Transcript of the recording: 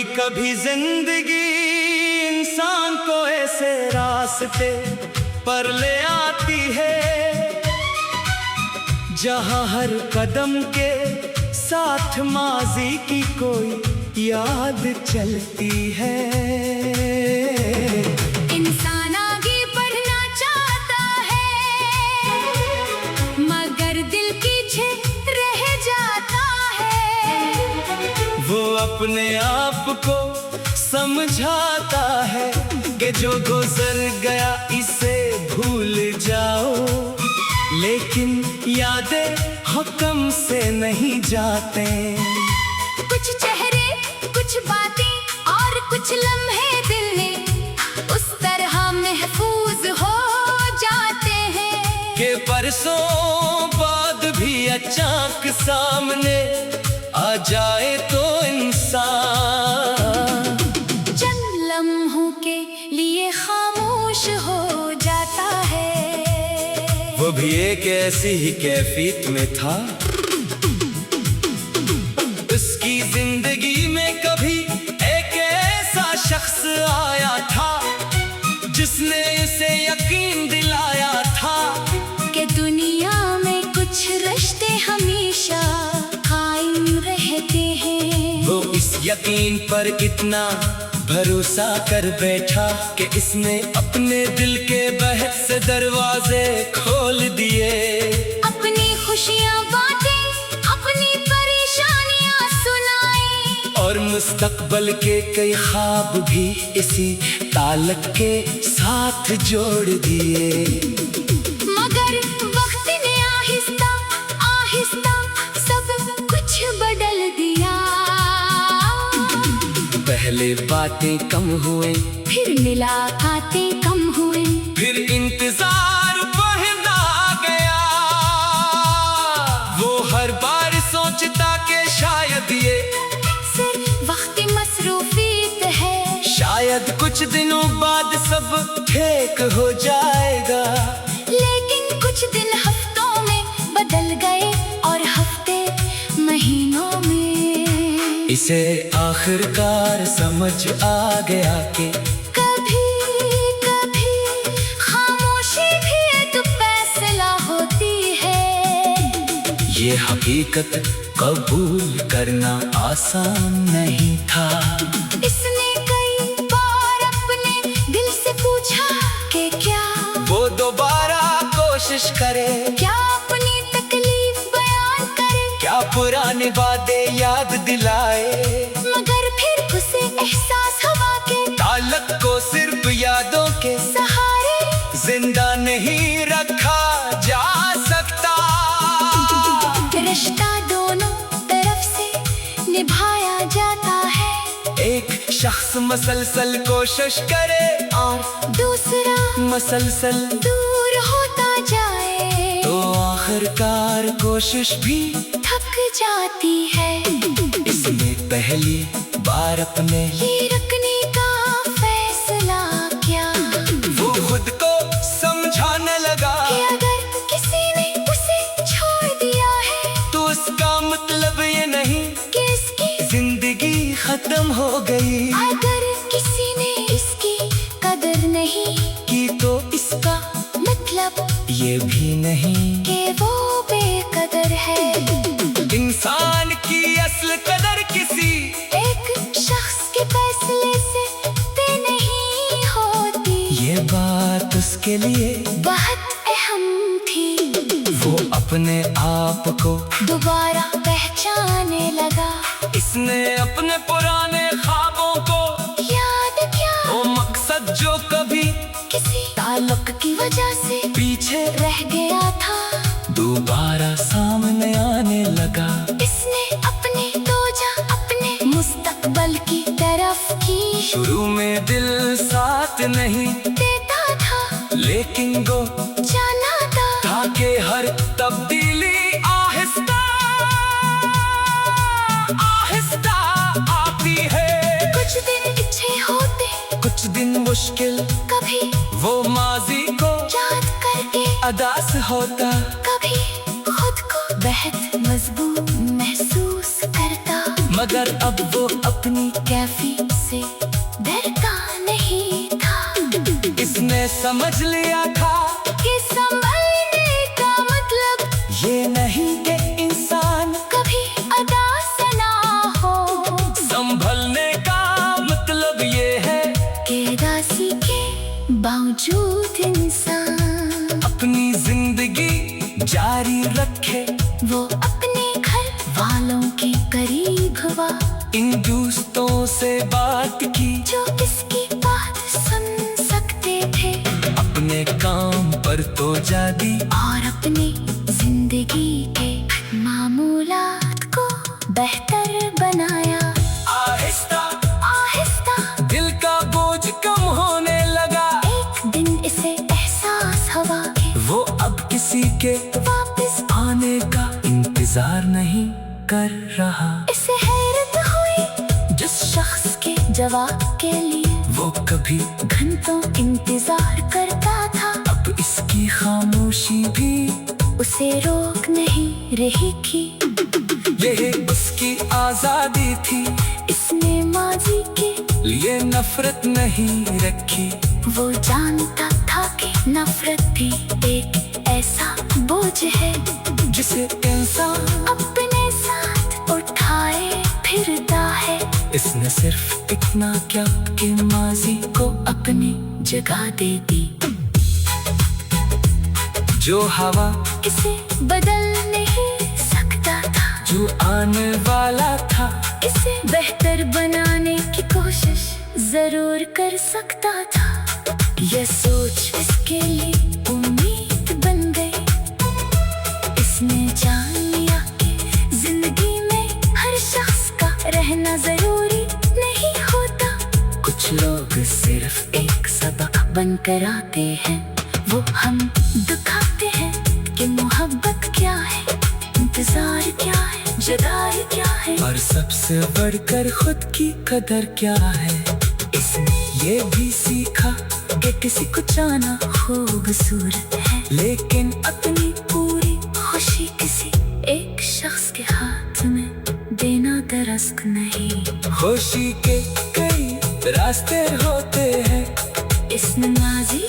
कभी कभी जिंदगी इंसान को ऐसे रास्ते पर ले आती है जहां हर कदम के साथ माजी की कोई याद चलती है। इंसान आगे बढ़ना चाहता है मगर दिल पीछे रह जाता है। वो अपने आप को समझाता है कि जो गुजर गया इसे भूल जाओ, लेकिन यादें हुक्म से नहीं जाते। कुछ चेहरे, कुछ बातें और कुछ लम्हे दिल में उस तरह महफूज हो जाते हैं कि परसों बाद भी अचानक सामने आ जाए तो इंसान चंद लम्हों के लिए खामोश हो जाता है। वो भी एक ऐसी ही कैफियत में था। उसकी जिंदगी में कभी एक ऐसा शख्स आया था जिसने उसे यकीन दिलाया था कि दुनिया में कुछ रिश्ते हमेशा कायम रहते हैं। वो इस यकीन पर इतना भरोसा कर बैठा कि इसने अपने दिल के बहत से दरवाजे खोल दिए। अपनी खुशियाँ बांटे, अपनी परेशानियाँ सुनाई और मुस्तकबल के कई ख्वाब भी इसी ताल्लुक के साथ जोड़ दिए। मगर वक्त ने आहिस्ता आहिस्ता सब कुछ बदल दिया। पहले बातें कम हुए, फिर मुलाकातें कम हुए, फिर इंतजार बढ़ता गया। वो हर बार सोचता कि शायद ये सिर्फ वक्त की मसरूफियत है, शायद कुछ दिनों बाद सब ठीक हो जाएगा। लेकिन कुछ दिन हफ्तों में बदल गए और हफ्ते महीनों में। इसे आखिरकार समझ आ गया कि कभी कभी खामोशी भी एक फैसला होती है। ये हकीकत कबूल करना आसान नहीं था। इसने कई बार अपने दिल से पूछा कि क्या वो दोबारा कोशिश करे, क्या अपनी तकलीफ बयान करे, क्या पुराने वादे याद दिलाए। मगर फिर उसे एहसास हुआ कि ताल्लुक को सिर्फ यादों के सहारे जिंदा नहीं रखा जा सकता। रिश्ता दोनों तरफ से निभाया जाता है। एक शख्स मसलसल कोशिश करे और दूसरा मसलसल दूर होता जाए तो आखिरकार कोशिश भी थक जाती है। इसने पहली बार अपने ये रखने का फैसला किया वो खुद को समझाने लगा कि अगर किसी ने उसे छोड़ दिया है तो उसका मतलब ये नहीं कि इसकी जिंदगी खत्म हो गई। अगर किसी ने इसकी कदर नहीं की तो इसका मतलब ये भी नहीं कि वो बेकदर है। इंसान की असल कदर किसी एक शख्स के फैसले से तय नहीं होती। ये बात उसके लिए बहुत अहम थी। वो अपने आप को दोबारा पहचानने लगा। इसने अपने पुराने ख्वाबों को याद किया, वो मकसद जो कभी किसी ताल्लुक की वजह से पीछे रह गया था, दोबारा सामने आने लगा। इसने अपने तोजा अपने मुस्तकबल की तरफ की। शुरू में दिल साथ नहीं देता था, लेकिन वो जाना था कि हर तब्दीली आहिस्ता आहिस्ता आती है। कुछ दिन अच्छे होते, कुछ दिन मुश्किल, कभी वो माजी को याद करके अदास होता, कभी खुद को बेहद मजबूत महसूस करता। मगर अब वो अपनी कैफी किसी से डरता नहीं था। इसने समझ लिया था कि संभलने का मतलब ये नहीं कि इंसान कभी अदास ना हो। संभलने का मतलब ये है कि दासी के बावजूद इंसान अपनी जिंदगी जारी रखे। वो अपने घर वालों के करीब हुआ, इन दोस्तों से बात की जो इसकी बात सुन सकते थे। अपने काम पर तो जादी और अपनी जिंदगी के मामूलात को बेहतर बनाया। आहिस्ता आहिस्ता दिल का बोझ कम होने लगा। एक दिन इसे एहसास हुआ कि वो अब किसी के वापस आने का इंतजार नहीं कर रहा। इसे हैरत हुई जिस शख्स के जवाब के लिए वो कभी घंटों इंतजार करता था। अब इसकी खामोशी भी उसे रोक नहीं रही थी। यही उसकी आजादी थी। इसने माजी के लिए नफरत नहीं रखी। वो जानता था कि नफरत भी एक ऐसा बोझ है जिसे इंसान अपने साथ उठाए फिरता है। इसने सिर्फ इतना क्या कि माजी को अपनी जगह दे दी। जो हवा इसे बदल नहीं सकता था, जो आने वाला था इसे बेहतर बनाने की कोशिश जरूर कर सकता था। यह सोच इसके लिए उम्मीद बन गई। इसने जान लिया कि जिंदगी में हर शख्स का रहना जरूरी नहीं होता। कुछ लोग सिर्फ एक सबक बनकर आते हैं। वो हम दिखाते हैं कि मोहब्बत क्या है, इंतजार क्या है, जुदाई क्या है, और सबसे बढ़कर खुद की कदर क्या है। इसने ये भी सीखा कि किसी को जाना खूबसूरत है, लेकिन अपनी पूरी खुशी किसी एक शख्स के हाथ में देना दरअसल नहीं। खुशी के कई रास्ते होते हैं। इसने माजी